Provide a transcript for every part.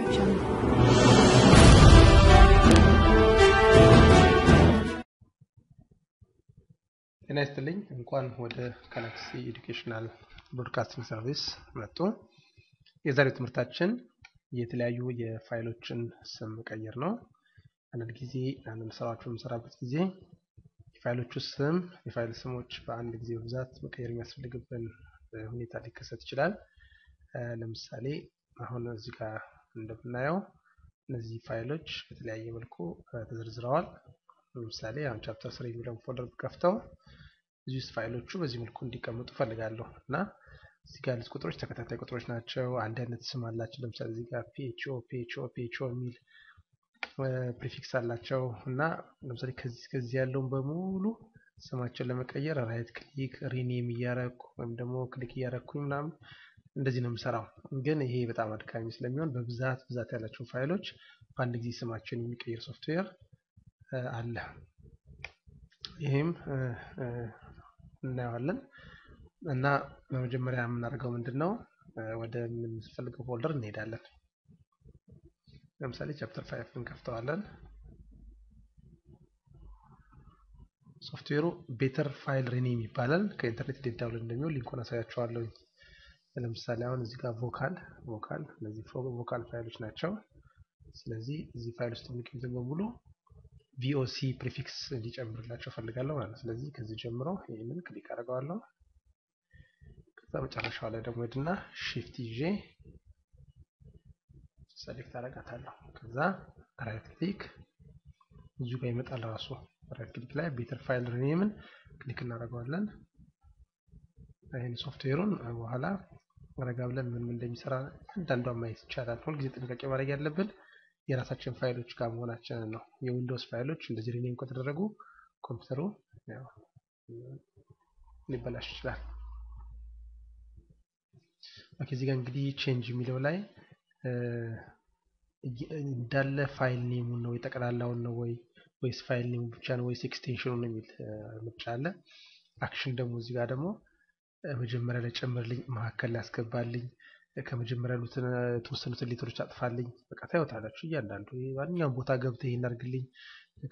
YouTube channel. ጤና ይስጥልኝ እንኳን ወደ ጋላክሲ ኤዱኬሽናል ብሮድካስቲንግ ሰርቪስ መጡ። የዛሬው ትምህርታችን የተለያዩ የፋይሎችን ስም መቀየር ነው። አንድ ጊዜ አንድ ስራዎችን የምንሰራበት ጊዜ የፋይሎቹ ስም የፋይል ስሞች በአንድ ጊዜ በብዛት መቀየር የሚያስፈልግብን ሁኔታ ሊከሰት ይችላል። ለምሳሌ አሁን እዚህ ጋር እንደምናየው እነዚህ ፋይሎች በተለያየ መልኩ ተዘርዝረዋል። ለምሳሌ አሁን ቻፕተር 3 የሚለውን ፎልደር ከፍተው እዚህ ውስጥ ፋይሎቹ በዚህ መልኩ እንዲቀመጡ ፈልጋለሁ እና እዚህ ጋር ያሉት ቁጥሮች ተከታታይ ቁጥሮች ናቸው። አንድ አይነት ስም አላቸው። ለምሳሌ እዚህ ጋር PHO የሚል ፕሪፊክስ አላቸው እና ለምሳሌ ከዚህ ያለውን በሙሉ ስማቸውን ለመቀየር ራይት ክሊክ ሪኔም እያረኩ ወይም ደግሞ ክሊክ እያረኩኝ ምናምን እንደዚህ ነው የምሰራው። ግን ይሄ በጣም አድካሚ ስለሚሆን በብዛት ያላቸው ፋይሎች በአንድ ጊዜ ስማቸውን የሚቀይር ሶፍትዌር አለ። ይሄም እናያለን እና በመጀመሪያ የምናደርገው ምንድነው ወደ ምንፈልገው ፎልደር እንሄዳለን። ለምሳሌ ቻፕተር 5 እንከፍተዋለን። ሶፍትዌሩ ቤተር ፋይል ሪኔም ይባላል። ከኢንተርኔት እንዴት ዳውንሎድ እንደሚሆን ሊንኩን አሳያችኋለሁ። ለምሳሌ አሁን እዚህ ጋር ቮካል እነዚህ ቮካል ፋይሎች ናቸው። ስለዚህ እዚህ ፋይል ውስጥ የሚገኙትን በሙሉ VOC ፕሪፊክስ እንዲጨምርላቸው ፈልጋለሁ ማለት ነው። ስለዚህ ከዚህ ጀምሮ ይሄንን ክሊክ አደርገዋለሁ። ከዛ መጨረሻው ላይ ደግሞ ሄድና shift ይዤ ሴሌክት አደርጋታለሁ። ከዛ ራይት ክሊክ እዚሁ ጋር ይመጣል ራሱ ራይት ክሊክ ላይ ቤተር ፋይል ሪኔምን ክሊክ እናደርገዋለን። ይሄን ሶፍትዌሩን በኋላ ረጋ ብለን ምን እንደሚሰራ አንዳንዷን ማየት ይቻላል። ሁልጊዜ ጥንቃቄ ማድረግ ያለብን የራሳችን ፋይሎች ጋር መሆናችንን ነው። የዊንዶውስ ፋይሎች እንደዚህ ሪኔም ከተደረጉ ኮምፒውተሩ ያው ሊበላሽ ይችላል። እዚህ ጋር እንግዲህ ቼንጅ የሚለው ላይ እንዳለ ፋይል ኔሙን ነው የጠቅላላውን ነው ወይስ ፋይል ኔሙ ብቻ ነው ወይስ ኤክስቴንሽኑን ነው የሚል ምርጫ አለ። አክሽን ደግሞ እዚህ ጋር ደግሞ መጀመሪያ ላይ ጨምርልኝ፣ መሀከል ላይ አስገባልኝ፣ ከመጀመሪያ ያሉትን የተወሰኑትን ሌተሮች አጥፋልኝ። በቃ ታዩታላችሁ እያንዳንዱ ማንኛውም ቦታ ገብተህ ይሄን አድርግልኝ፣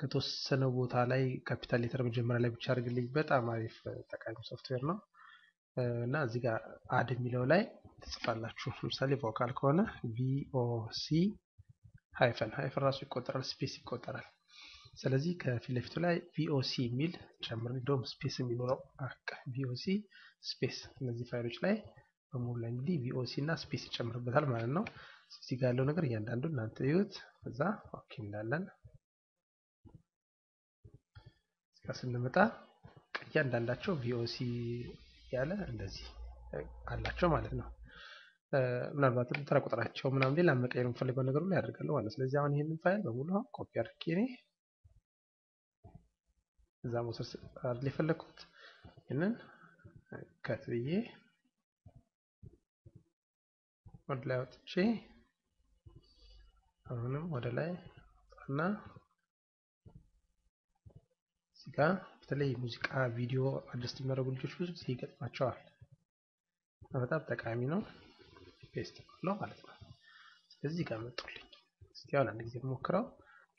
ከተወሰነው ቦታ ላይ ካፒታል ሌተር መጀመሪያ ላይ ብቻ አድርግልኝ። በጣም አሪፍ ጠቃሚ ሶፍትዌር ነው እና እዚህ ጋር አድ የሚለው ላይ ትጽፋላችሁ። ለምሳሌ ቮካል ከሆነ VOC ሃይፈን ራሱ ይቆጠራል፣ ስፔስ ይቆጠራል። ስለዚህ ከፊት ለፊቱ ላይ VOC የሚል ጨምር እንደውም ስፔስ የሚኖረው VOC ስፔስ እነዚህ ፋይሎች ላይ በሙሉ ላይ እንግዲህ VOC እና ስፔስ ይጨምርበታል ማለት ነው። እዚህ ጋር ያለው ነገር እያንዳንዱ እናንተ ይዩት። ከዛ ኦኬ እንላለን። እዚህ ጋር ስንመጣ እያንዳንዳቸው VOC ያለ እንደዚህ አላቸው ማለት ነው። ምናልባት ተራ ቁጥራቸው ምናምን ሌላ መቀየር የምፈልገው ነገር ሁሉ ያደርጋሉ ማለት ነው። ስለዚህ አሁን ይሄንን ፋይል በሙሉ ኮፒ አድርጌ እኔ እዛ መውሰድ አይደል የፈለኩት። ይሄንን ከት ብዬ ወደ ላይ ወጥቼ አሁንም ወደ ላይ እና እዚህ ጋር በተለይ ሙዚቃ ቪዲዮ አድጀስት የሚያደርጉ ልጆች ብዙ ጊዜ ይገጥማቸዋል። በጣም ጠቃሚ ነው። ፔስት ነው ማለት ነው። ስለዚህ ጋር መጥቶልኝ እስቲ አሁን አንድ ጊዜ ሞክረው።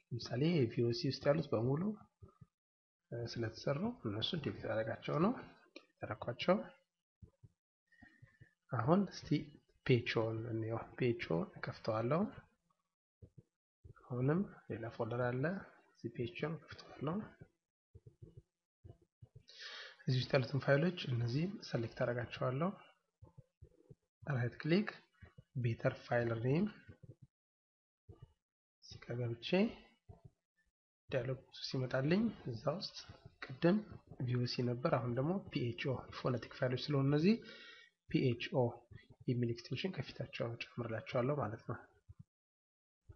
ለምሳሌ VOC ውስጥ ያሉት በሙሉ ስለተሰሩ እነሱ ዲሊት አደረጋቸው ነው ተረኳቸው። አሁን እስቲ ፔቾን እንየው። ፔቾን ከፍተዋለሁ። አሁንም ሌላ ፎልደር አለ። እዚህ ፔቾን ከፍተዋለሁ። እዚህ ውስጥ ያሉትን ፋይሎች እነዚህ ሰሌክት አደርጋቸዋለሁ። ራይት ክሊክ ቤተር ፋይል ኔም ሲቀገብቼ ዳያሎግ ሲመጣልኝ እዛ ውስጥ ቅድም VOC ነበር፣ አሁን ደግሞ PHO ፎነቲክ ፋይሎች ስለሆኑ እነዚህ PHO የሚል ኤክስቴንሽን ከፊታቸው ጨምርላቸዋለሁ ማለት ነው።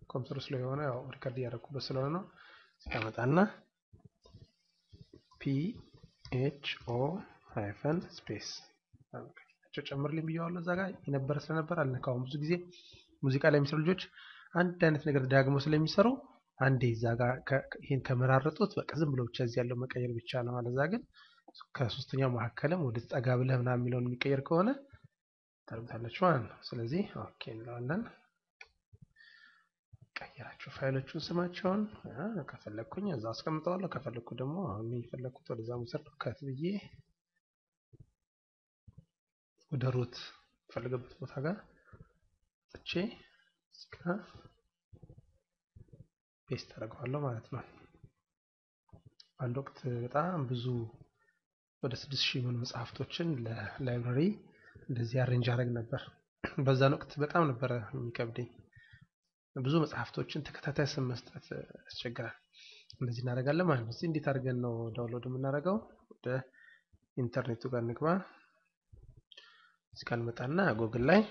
ኮምፒውተር ስለሆነ ያው ሪከርድ እያደረኩበት ስለሆነ ነው። ሲያመጣና PHO ሃይፈን ስፔስ ጨምርልኝ ብየዋለሁ። እዛ ጋር የነበረ ስለነበር አልነካውም። ብዙ ጊዜ ሙዚቃ ላይ የሚሰሩ ልጆች አንድ አይነት ነገር ዳግመው ስለሚሰሩ አንዴ እዛ ጋር ይሄን ከመራረጡት በቃ ዝም ብሎ ብቻ እዚህ ያለው መቀየር ብቻ ነው ማለት እዛ ግን ከሶስተኛው መሐከለም ወደ ጠጋ ብለህ ምናምን የሚለውን የሚቀየር ከሆነ ታርጉታላችሁ ማለት ነው። ስለዚህ ኦኬ እንላለን። ቀይራችሁ ፋይሎቹን ስማቸውን ከፈለኩኝ እዛ አስቀምጠዋለሁ። ከፈለኩ ደግሞ አሁን የፈለኩት ወደዛ መውሰድ ከት ብዬ ወደ ሩት ፈልገበት ቦታ ጋር እቺ ስካ ፔስት አደርገዋለሁ ማለት ነው። አንድ ወቅት በጣም ብዙ ወደ 6000 ምን መጽሐፍቶችን ለላይብራሪ እንደዚህ አሬንጅ አደረግ ነበር። በዛን ወቅት በጣም ነበር የሚከብደኝ። ብዙ መጽሐፍቶችን ተከታታይ ስም መስጠት ያስቸግራል። እንደዚህ እናደርጋለን ማለት ነው። እንዴት አድርገን ነው ዳውንሎድ የምናደርገው? ወደ ኢንተርኔቱ ጋር እንግባ። እስካን መጣና ጉግል ላይ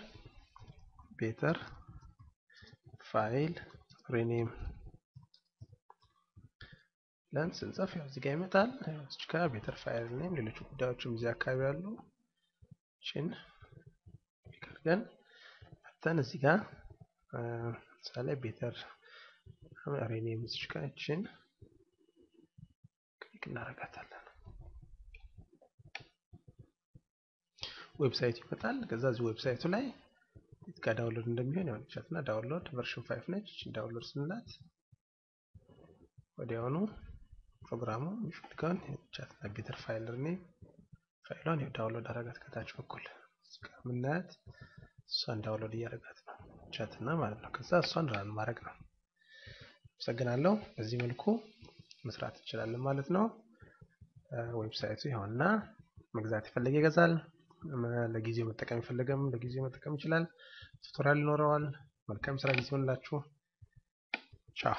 ቤተር ፋይል ሪኔም ለን ስንጽፍ ያው እዚህ ጋር ይመጣል። እዚህ ጋር ቤተር ፋይል ሪኔም ሌሎች ጉዳዮችም እዚህ አካባቢ አሉ። እቺን ይከርገን አተን እዚህ ጋር ሳለ ቤተር ሪኔም እዚህ ጋር እቺን ክሊክ እናደርጋታለን። ዌብሳይት ይመጣል። ከዛ እዚህ ዌብሳይቱ ላይ ጋር ዳውንሎድ እንደሚሆን ያው ቻትና ዳውንሎድ ቨርዥን 5 ነች። እቺ ዳውንሎድ ስንላት ወዲያውኑ ፕሮግራሙ ይፈልጋል። ቻትና ቤተር ፋይል ሪኔም ፋይሏን ዳውንሎድ አደረጋት ከታች በኩል ምናያት እሷን ዳውንሎድ እያደረጋት ነው ቻትና ማለት ነው። ከዛ እሷን ራን ማድረግ ነው። አመሰግናለሁ። በዚህ መልኩ መስራት እንችላለን ማለት ነው። ዌብሳይቱ ይሆንና መግዛት ይፈልግ ይገዛል። ለጊዜው መጠቀም ይፈልገም ለጊዜው መጠቀም ይችላል። ቱቶሪያል ይኖረዋል። መልካም ስራ ጊዜ ይሁንላችሁ። ቻው።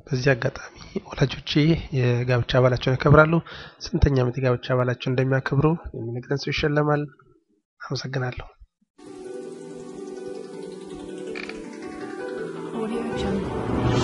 በዚህ አጋጣሚ ወላጆቼ የጋብቻ አባላቸውን ያከብራሉ። ስንተኛ ዓመት የጋብቻ አባላቸውን እንደሚያከብሩ የሚነግረን ሰው ይሸለማል። አመሰግናለሁ። Audio Jungle.